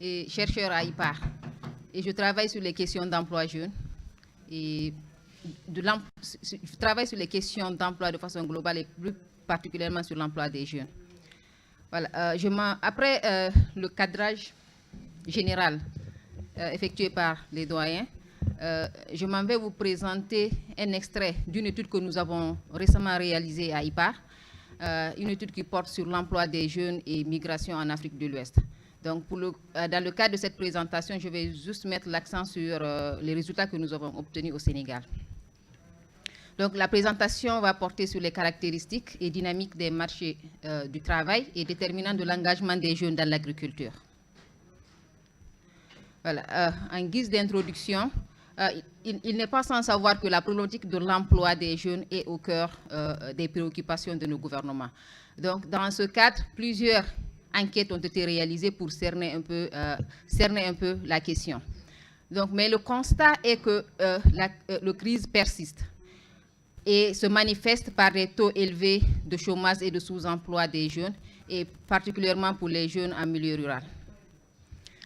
et chercheur à IPAR. Et je travaille sur les questions d'emploi jeune. Et je travaille sur les questions d'emploi de façon globale et plus particulièrement sur l'emploi des jeunes. Voilà, après le cadrage général effectué par les doyens, je m'en vais vous présenter un extrait d'une étude que nous avons récemment réalisée à IPAR, une étude qui porte sur l'emploi des jeunes et migration en Afrique de l'Ouest. Donc, dans le cadre de cette présentation, je vais juste mettre l'accent sur les résultats que nous avons obtenus au Sénégal. Donc, la présentation va porter sur les caractéristiques et dynamiques des marchés du travail et déterminants de l'engagement des jeunes dans l'agriculture. Voilà, en guise d'introduction, il n'est pas sans savoir que la problématique de l'emploi des jeunes est au cœur des préoccupations de nos gouvernements. Donc, dans ce cadre, plusieurs enquêtes ont été réalisées pour cerner un peu la question. Donc, mais le constat est que la crise persiste et se manifeste par des taux élevés de chômage et de sous-emploi des jeunes, et particulièrement pour les jeunes en milieu rural.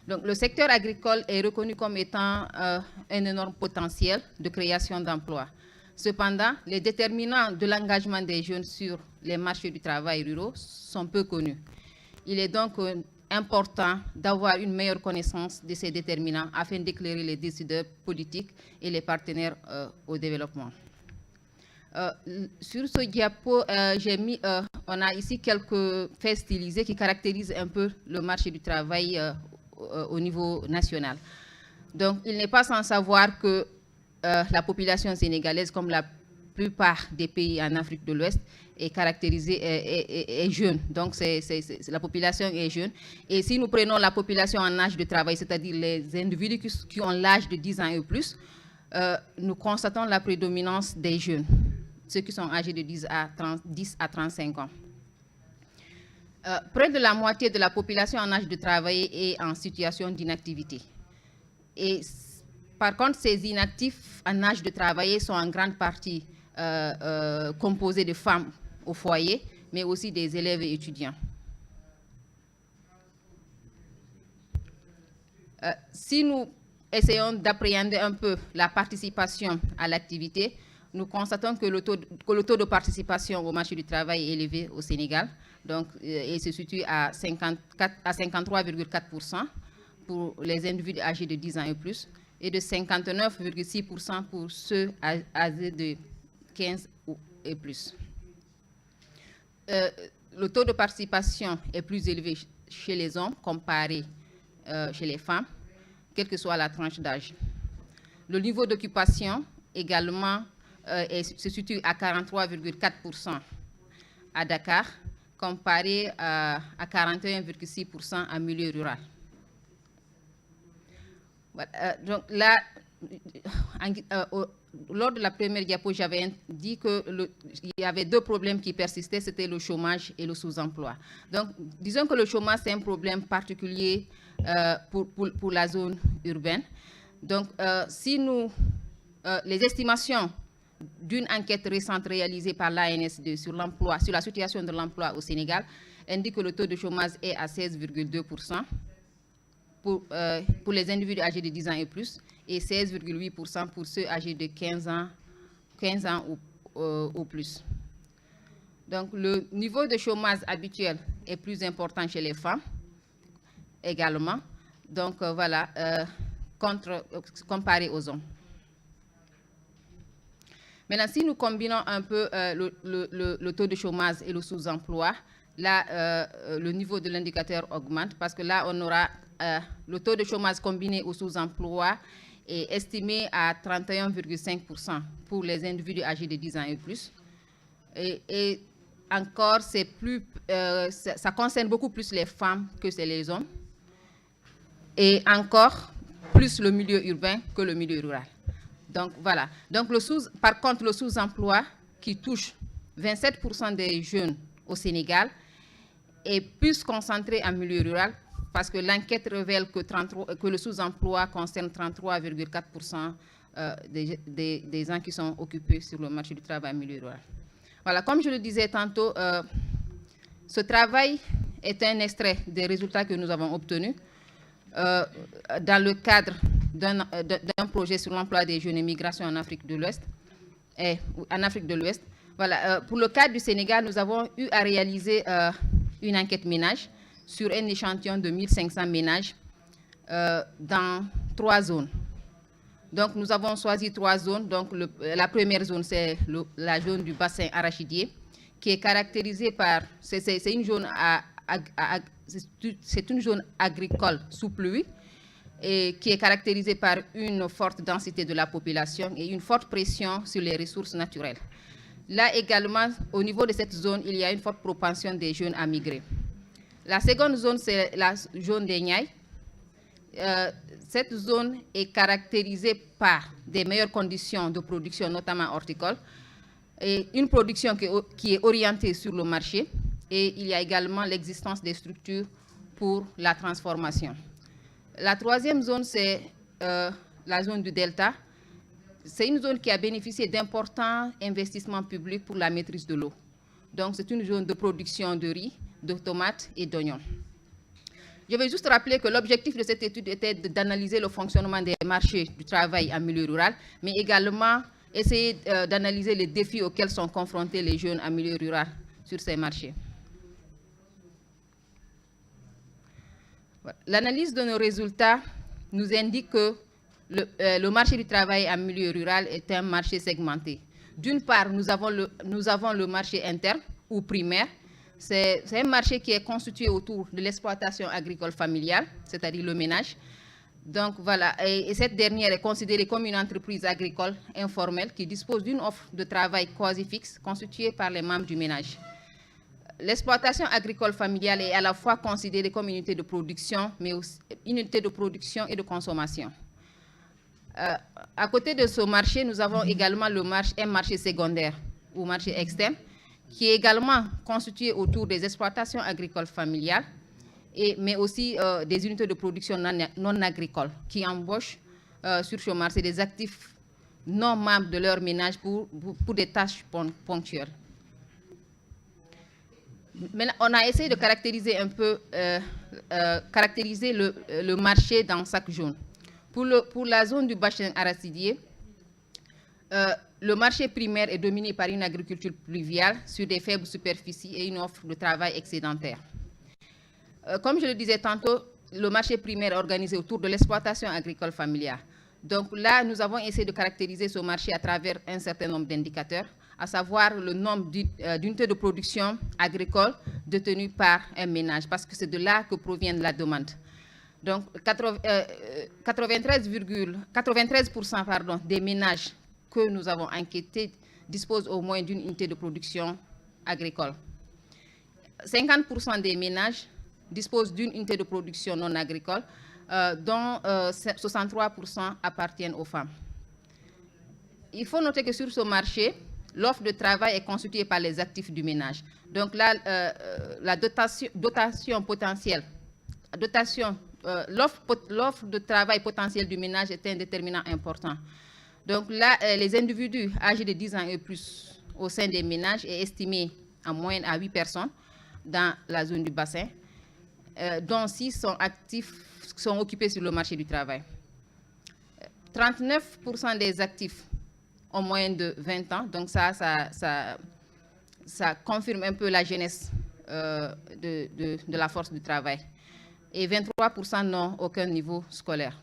Donc, le secteur agricole est reconnu comme étant un énorme potentiel de création d'emplois. Cependant, les déterminants de l'engagement des jeunes sur les marchés du travail ruraux sont peu connus. Il est donc important d'avoir une meilleure connaissance de ces déterminants afin d'éclairer les décideurs politiques et les partenaires au développement. Sur ce diapo, on a ici quelques faits stylisés qui caractérisent un peu le marché du travail au niveau national. Donc, il n'est pas sans savoir que la population sénégalaise, comme la plupart des pays en Afrique de l'Ouest, est caractérisée est jeune. Donc, la population est jeune. Et si nous prenons la population en âge de travail, c'est-à-dire les individus qui ont l'âge de 10 ans et plus, nous constatons la prédominance des jeunes, ceux qui sont âgés de 10 à 35 ans. Près de la moitié de la population en âge de travailler est en situation d'inactivité. Et par contre, ces inactifs en âge de travailler sont en grande partie composés de femmes au foyer, mais aussi des élèves et étudiants. Si nous essayons d'appréhender un peu la participation à l'activité, nous constatons que le taux de participation au marché du travail est élevé au Sénégal. Donc, il se situe à 53,4% pour les individus âgés de 10 ans et plus, et de 59,6% pour ceux âgés de 15 et plus. Le taux de participation est plus élevé chez les hommes comparé chez les femmes, quelle que soit la tranche d'âge. Le niveau d'occupation également se situe à 43,4% à Dakar, comparé à 41,6% en milieu rural. Voilà, donc là, lors de la première diapo, j'avais dit qu'il y avait deux problèmes qui persistaient, c'était le chômage et le sous-emploi. Donc, disons que le chômage, c'est un problème particulier pour la zone urbaine. Donc, si les estimations d'une enquête récente réalisée par l'ANSD sur l'emploi, sur la situation de l'emploi au Sénégal, indique que le taux de chômage est à 16,2% pour les individus âgés de 10 ans et plus, et 16,8% pour ceux âgés de 15 ans ou plus. Donc, le niveau de chômage habituel est plus important chez les femmes également. Donc, voilà, comparé aux hommes. Maintenant, si nous combinons un peu le taux de chômage et le sous-emploi, là, le niveau de l'indicateur augmente parce que là, on aura le taux de chômage combiné au sous-emploi est estimé à 31,5% pour les individus âgés de 10 ans et plus. Et encore, ça concerne beaucoup plus les femmes que les hommes. Et encore plus le milieu urbain que le milieu rural. Donc, voilà. Donc, par contre, le sous-emploi qui touche 27% des jeunes au Sénégal est plus concentré en milieu rural parce que l'enquête révèle que le sous-emploi concerne 33,4% des gens qui sont occupés sur le marché du travail en milieu rural. Voilà, comme je le disais tantôt, ce travail est un extrait des résultats que nous avons obtenus. dans le cadre d'un projet sur l'emploi des jeunes et migration en Afrique de l'Ouest. Voilà, pour le cadre du Sénégal, nous avons eu à réaliser une enquête ménage sur un échantillon de 1500 ménages dans 3 zones. Donc, nous avons choisi 3 zones. Donc, la première zone, c'est la zone du bassin arachidier, qui est caractérisée par... C'est une zone agricole sous pluie, et qui est caractérisée par une forte densité de la population et une forte pression sur les ressources naturelles. Là également, au niveau de cette zone, il y a une forte propension des jeunes à migrer. La seconde zone, c'est la zone des Niayes. Cette zone est caractérisée par des meilleures conditions de production, notamment horticole, et une production qui est orientée sur le marché, et il y a également l'existence des structures pour la transformation. La troisième zone, c'est la zone du Delta. C'est une zone qui a bénéficié d'importants investissements publics pour la maîtrise de l'eau. Donc, c'est une zone de production de riz, de tomates et d'oignons. Je vais juste rappeler que l'objectif de cette étude était d'analyser le fonctionnement des marchés du travail en milieu rural, mais également essayer d'analyser les défis auxquels sont confrontés les jeunes en milieu rural sur ces marchés. L'analyse de nos résultats nous indique que le marché du travail en milieu rural est un marché segmenté. D'une part, nous avons le marché interne ou primaire. C'est un marché qui est constitué autour de l'exploitation agricole familiale, c'est-à-dire le ménage. Donc voilà, et cette dernière est considérée comme une entreprise agricole informelle qui dispose d'une offre de travail quasi fixe constituée par les membres du ménage. L'exploitation agricole familiale est à la fois considérée comme une unité de production, mais aussi une unité de production et de consommation. À côté de ce marché, nous avons également un marché secondaire ou marché externe, qui est également constitué autour des exploitations agricoles familiales, mais aussi des unités de production non agricoles qui embauchent sur ce marché des actifs non membres de leur ménage pour des tâches ponctuelles. Maintenant, on a essayé de caractériser un peu le marché dans chaque zone. Pour la zone du bassin arachidier, le marché primaire est dominé par une agriculture pluviale sur des faibles superficies et une offre de travail excédentaire. Comme je le disais tantôt, le marché primaire est organisé autour de l'exploitation agricole familiale. Donc là, nous avons essayé de caractériser ce marché à travers un certain nombre d'indicateurs, à savoir le nombre d'unités de production agricole détenues par un ménage, parce que c'est de là que provient la demande. Donc, 93% des ménages que nous avons enquêtés disposent au moins d'une unité de production agricole. 50% des ménages disposent d'une unité de production non agricole, dont 63% appartiennent aux femmes. Il faut noter que sur ce marché, l'offre de travail est constituée par les actifs du ménage. Donc là, la dotation potentielle, l'offre de travail potentielle du ménage est un déterminant important. Donc là, les individus âgés de 10 ans et plus au sein des ménages est estimé en moyenne à 8 personnes dans la zone du bassin, dont 6 sont occupés sur le marché du travail. 39% des actifs ont moins de 20 ans, donc ça confirme un peu la jeunesse de la force du travail. Et 23% n'ont aucun niveau scolaire.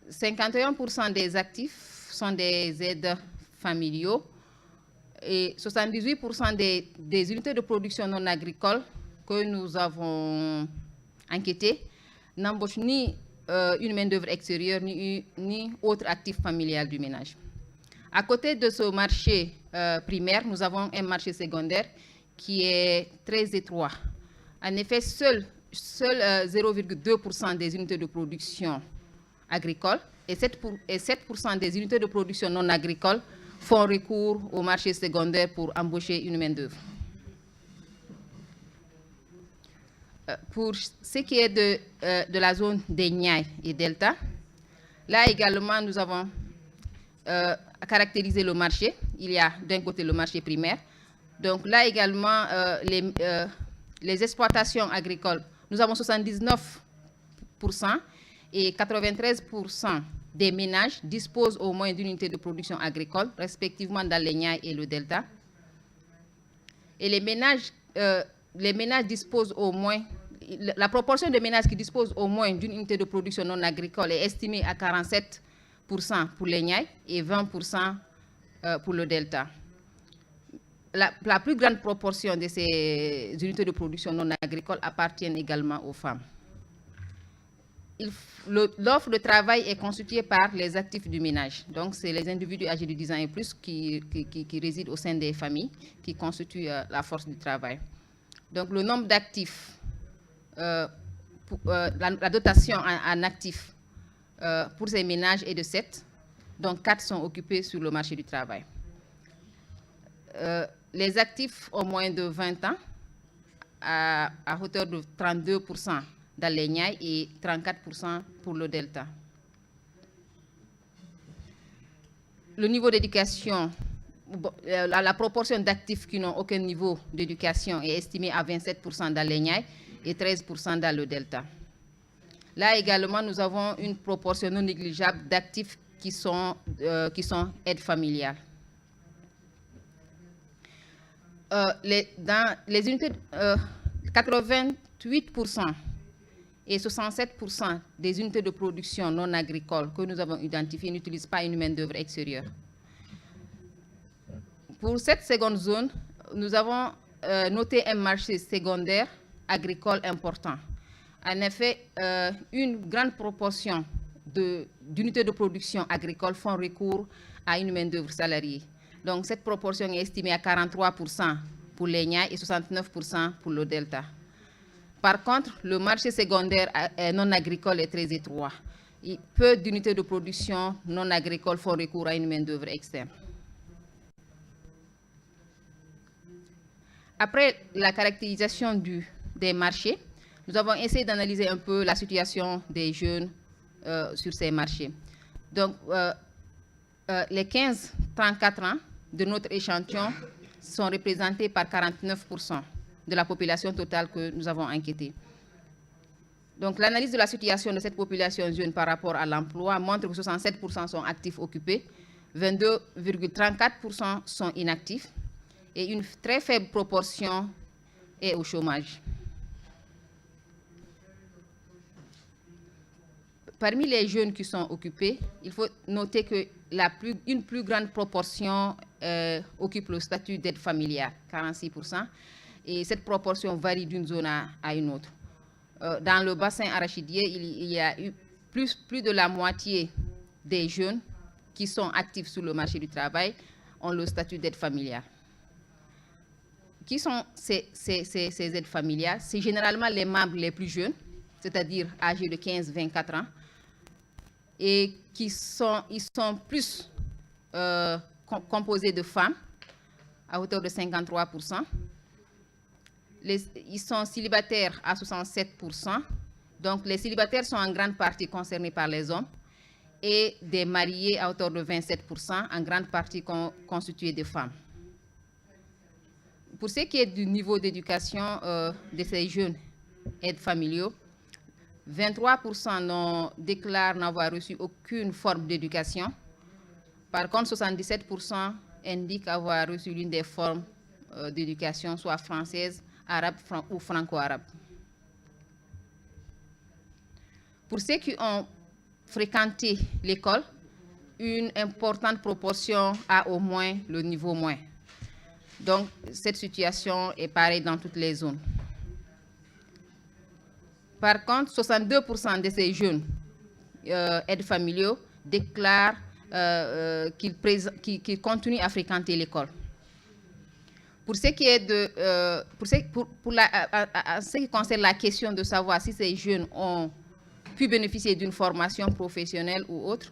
51% des actifs sont des aides familiaux et 78% des unités de production non agricoles que nous avons enquêtées n'embauchent ni une main-d'œuvre extérieure ni autre actif familial du ménage. À côté de ce marché primaire, nous avons un marché secondaire qui est très étroit. En effet, seul 0,2% des unités de production agricoles et 7% des unités de production non agricoles font recours au marché secondaire pour embaucher une main-d'œuvre. Pour ce qui est de la zone des Niayes et Delta, là également nous avons caractérisé le marché. Il y a d'un côté le marché primaire. Donc là également, les exploitations agricoles, nous avons 79 et 93% des ménages disposent au moins d'une unité de production agricole, respectivement dans les Niayes et le Delta. Et les ménages disposent au moins, la proportion de ménages qui disposent au moins d'une unité de production non agricole est estimée à 47% pour les Niayes et 20% pour le Delta. La plus grande proportion de ces unités de production non agricoles appartiennent également aux femmes. L'offre de travail est constituée par les actifs du ménage. Donc, c'est les individus âgés de 10 ans et plus qui résident au sein des familles, qui constituent la force du travail. Donc, le nombre d'actifs, la dotation en actifs pour ces ménages est de 7, donc 4 sont occupés sur le marché du travail. Les actifs ont moins de 20 ans, à hauteur de 32% dans les Niayes et 34% pour le Delta. Le niveau d'éducation, la proportion d'actifs qui n'ont aucun niveau d'éducation est estimée à 27% dans les Niayes et 13% dans le Delta. Là également, nous avons une proportion non négligeable d'actifs qui sont aides familiales. Dans les unités, 88% et 67% des unités de production non agricoles que nous avons identifiées n'utilisent pas une main-d'œuvre extérieure. Pour cette seconde zone, nous avons noté un marché secondaire agricole important. En effet, une grande proportion d'unités de production agricole font recours à une main-d'œuvre salariée. Donc, cette proportion est estimée à 43% pour les Niayes et 69% pour le Delta. Par contre, le marché secondaire non agricole est très étroit. Et peu d'unités de production non agricoles font recours à une main-d'œuvre externe. Après la caractérisation des marchés, nous avons essayé d'analyser un peu la situation des jeunes sur ces marchés. Donc, les 15-34 ans de notre échantillon sont représentés par 49% de la population totale que nous avons enquêtée. Donc, l'analyse de la situation de cette population jeune par rapport à l'emploi montre que 67% sont actifs occupés, 22,34% sont inactifs et une très faible proportion est au chômage. Parmi les jeunes qui sont occupés, il faut noter qu'une plus grande proportion occupe le statut d'aide familiale, 46%, et cette proportion varie d'une zone à une autre. Dans le bassin arachidier, il y a eu plus de la moitié des jeunes qui sont actifs sur le marché du travail ont le statut d'aide familiale. Qui sont ces aides familiales? C'est généralement les membres les plus jeunes, c'est-à-dire âgés de 15-24 ans, et ils sont plus composés de femmes, à hauteur de 53%. Ils sont célibataires à 67%. Donc, les célibataires sont en grande partie concernés par les hommes, et des mariés à hauteur de 27%, en grande partie constitués de femmes. Pour ce qui est du niveau d'éducation de ces jeunes aides familiaux, 23% déclarent n'avoir reçu aucune forme d'éducation. Par contre, 77% indiquent avoir reçu l'une des formes d'éducation, soit française, arabe ou franco-arabe. Pour ceux qui ont fréquenté l'école, une importante proportion a au moins le niveau moins. Donc, cette situation est pareille dans toutes les zones. Par contre, 62% de ces jeunes aides familiaux déclarent qu'ils continuent à fréquenter l'école. Pour ce qui est ce qui concerne la question de savoir si ces jeunes ont pu bénéficier d'une formation professionnelle ou autre,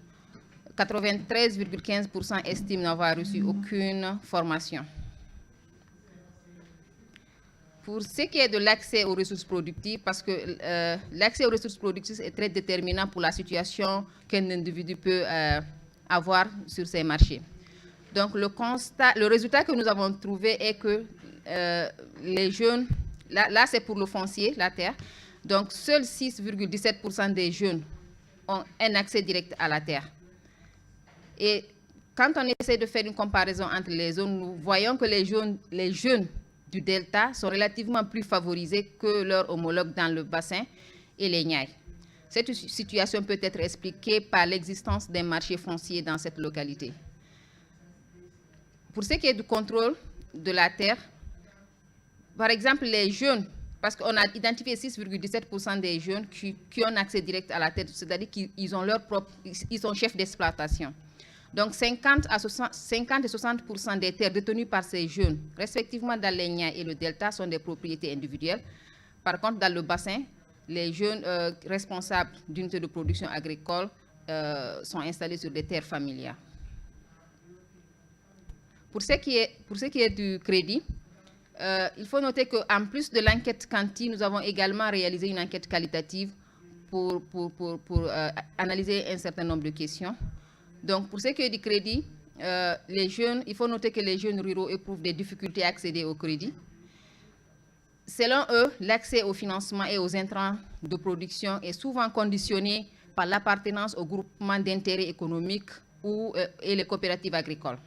93,15% estiment n'avoir reçu aucune formation. Pour ce qui est de l'accès aux ressources productives, parce que l'accès aux ressources productives est très déterminant pour la situation qu'un individu peut avoir sur ces marchés. Donc, le résultat que nous avons trouvé est que les jeunes, là c'est pour le foncier, la terre, Donc, seuls 6,17% des jeunes ont un accès direct à la terre. Et quand on essaie de faire une comparaison entre les zones, nous voyons que les jeunes du delta sont relativement plus favorisés que leurs homologues dans le bassin et les Niayes. Cette situation peut être expliquée par l'existence d'un marché foncier dans cette localité. Pour ce qui est du contrôle de la terre, par exemple, les jeunes, parce qu'on a identifié 6,17% des jeunes qui ont accès direct à la terre, c'est-à-dire qu'ils ont ils sont chefs d'exploitation. Donc, 50 et 60% des terres détenues par ces jeunes, respectivement dans les Niayes et le Delta, sont des propriétés individuelles. Par contre, dans le bassin, les jeunes responsables d'unités de production agricole sont installés sur des terres familiales. Pour ce qui est du crédit, il faut noter qu'en plus de l'enquête quanti, nous avons également réalisé une enquête qualitative pour analyser un certain nombre de questions. Donc, pour ce qui est du crédit, les jeunes, il faut noter que les jeunes ruraux éprouvent des difficultés à accéder au crédit. Selon eux, l'accès au financement et aux intrants de production est souvent conditionné par l'appartenance au groupement d'intérêt économique et les coopératives agricoles.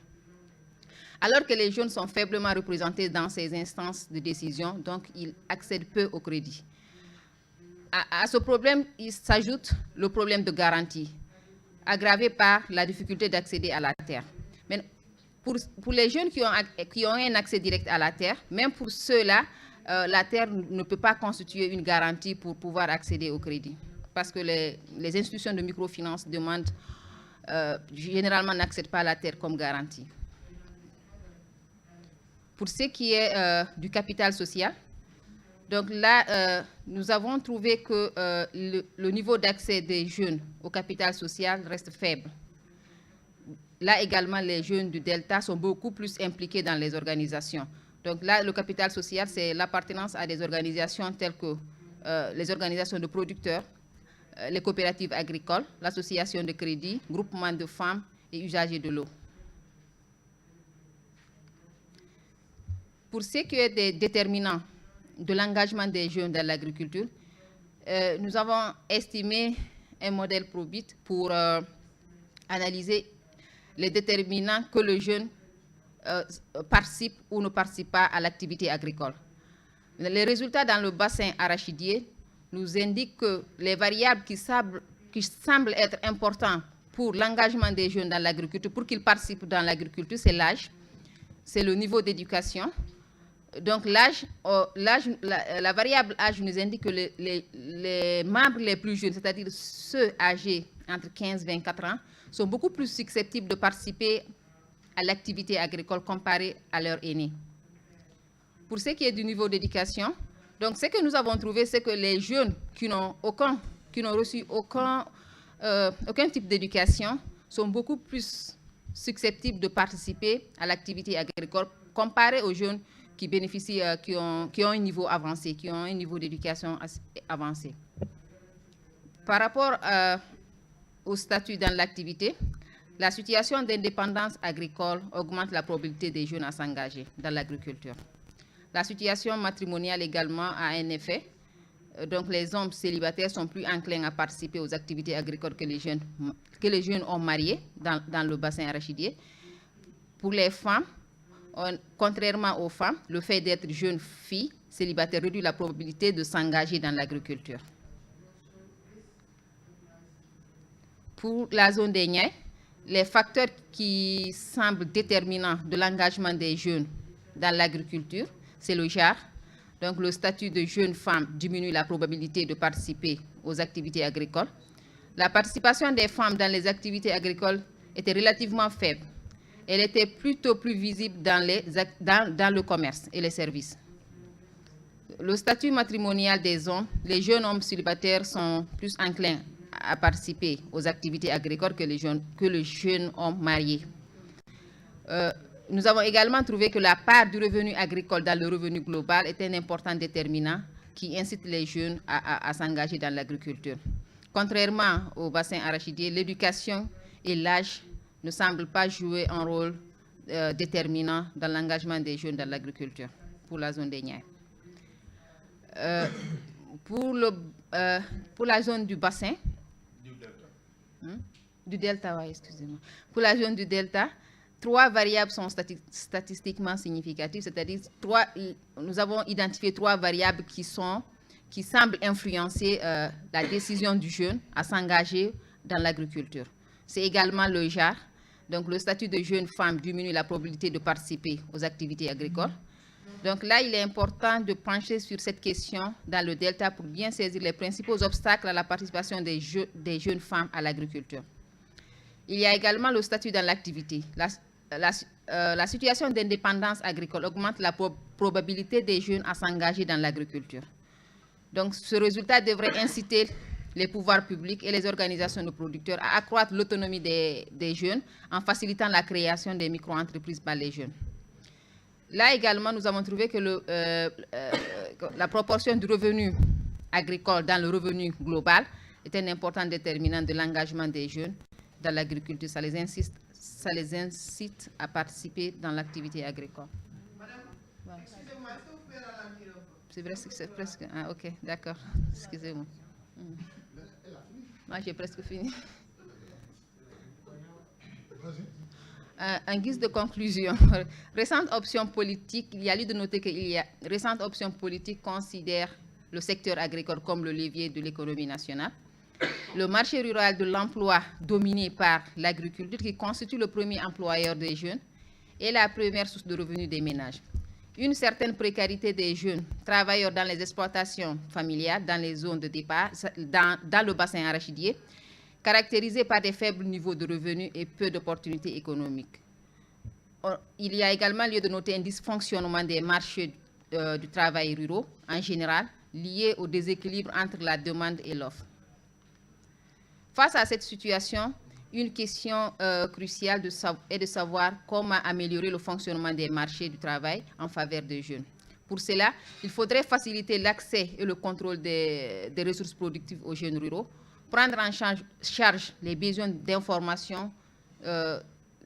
Alors que les jeunes sont faiblement représentés dans ces instances de décision, donc ils accèdent peu au crédit. À ce problème, il s'ajoute le problème de garantie, aggravé par la difficulté d'accéder à la terre. Mais pour les jeunes qui ont un accès direct à la terre, même pour ceux-là, la terre ne peut pas constituer une garantie pour pouvoir accéder au crédit. Parce que les institutions de microfinance généralement n'accèdent pas à la terre comme garantie. Pour ce qui est du capital social, donc là, nous avons trouvé que le niveau d'accès des jeunes au capital social reste faible. Là également, les jeunes du Delta sont beaucoup plus impliqués dans les organisations. Donc là, le capital social, c'est l'appartenance à des organisations telles que les organisations de producteurs, les coopératives agricoles, l'association de crédit, groupement de femmes et usagers de l'eau. Pour ce qui est des déterminants de l'engagement des jeunes dans l'agriculture, nous avons estimé un modèle Probit pour analyser les déterminants que le jeune participe ou ne participe pas à l'activité agricole. Les résultats dans le bassin arachidier nous indiquent que les variables qui semblent être importantes pour l'engagement des jeunes dans l'agriculture, pour qu'ils participent dans l'agriculture, c'est l'âge, c'est le niveau d'éducation. Donc l'âge, la variable âge nous indique que les membres les plus jeunes, c'est-à-dire ceux âgés entre 15 et 24 ans, sont beaucoup plus susceptibles de participer à l'activité agricole comparée à leurs aînés. Pour ce qui est du niveau d'éducation, donc ce que nous avons trouvé, c'est que les jeunes qui n'ont reçu aucun type d'éducation sont beaucoup plus susceptibles de participer à l'activité agricole comparé aux jeunes qui bénéficient, qui ont un niveau avancé, qui ont un niveau d'éducation avancé. Par rapport au statut dans l'activité, la situation d'indépendance agricole augmente la probabilité des jeunes à s'engager dans l'agriculture. La situation matrimoniale également a un effet. Donc, les hommes célibataires sont plus enclins à participer aux activités agricoles que les jeunes hommes mariés dans le bassin arachidier. Pour les femmes, contrairement aux femmes, le fait d'être jeune fille célibataire réduit la probabilité de s'engager dans l'agriculture. Pour la zone des Niayes, les facteurs qui semblent déterminants de l'engagement des jeunes dans l'agriculture, c'est le genre. Donc, le statut de jeune femme diminue la probabilité de participer aux activités agricoles. La participation des femmes dans les activités agricoles était relativement faible. Elle était plutôt plus visible dans le commerce et les services. Le statut matrimonial des hommes, les jeunes hommes célibataires sont plus enclins à participer aux activités agricoles que les jeunes hommes mariés. Nous avons également trouvé que la part du revenu agricole dans le revenu global est un important déterminant qui incite les jeunes à s'engager dans l'agriculture. Contrairement au bassin arachidier, l'éducation et l'âge ne semblent pas jouer un rôle déterminant dans l'engagement des jeunes dans l'agriculture pour la zone des Niayes. Pour la zone du bassin, du delta, ouais, excusez-moi. Pour la zone du delta, 3 variables sont statistiquement significatives, c'est-à-dire nous avons identifié 3 variables qui semblent influencer la décision du jeune à s'engager dans l'agriculture. C'est également le genre. Donc, le statut de jeune femme diminue la probabilité de participer aux activités agricoles. Donc là, il est important de pencher sur cette question dans le delta pour bien saisir les principaux obstacles à la participation des jeunes femmes à l'agriculture. Il y a également le statut dans l'activité. La situation d'indépendance agricole augmente la probabilité des jeunes à s'engager dans l'agriculture. Donc, ce résultat devrait inciter les pouvoirs publics et les organisations de producteurs à accroître l'autonomie des jeunes en facilitant la création des micro-entreprises par les jeunes. Là également, nous avons trouvé que la proportion du revenu agricole dans le revenu global est un important déterminant de l'engagement des jeunes dans l'agriculture. Ça les incite à participer dans l'activité agricole. Madame, excusez-moi, est-ce que vous pouvez ralentir un peu? C'est presque... Ah, ok, d'accord. Excusez-moi. Moi, j'ai presque fini. En guise de conclusion, récente option politique, il y a lieu de noter que récente option politique considère le secteur agricole comme le levier de l'économie nationale. Le marché rural de l'emploi dominé par l'agriculture qui constitue le premier employeur des jeunes et la première source de revenus des ménages. Une certaine précarité des jeunes travailleurs dans les exploitations familiales, dans les zones de départ, dans le bassin arachidier, caractérisée par des faibles niveaux de revenus et peu d'opportunités économiques. Il y a également lieu de noter un dysfonctionnement des marchés du travail ruraux en général, lié au déséquilibre entre la demande et l'offre. Face à cette situation, une question cruciale est de savoir comment améliorer le fonctionnement des marchés du travail en faveur des jeunes. Pour cela, il faudrait faciliter l'accès et le contrôle des ressources productives aux jeunes ruraux, prendre en charge les besoins d'information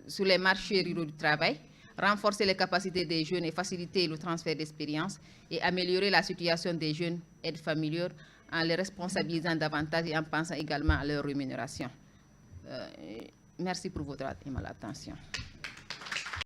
sur les marchés ruraux du travail, renforcer les capacités des jeunes et faciliter le transfert d'expérience et améliorer la situation des jeunes aides familiaux en les responsabilisant davantage et en pensant également à leur rémunération. Merci pour votre attention.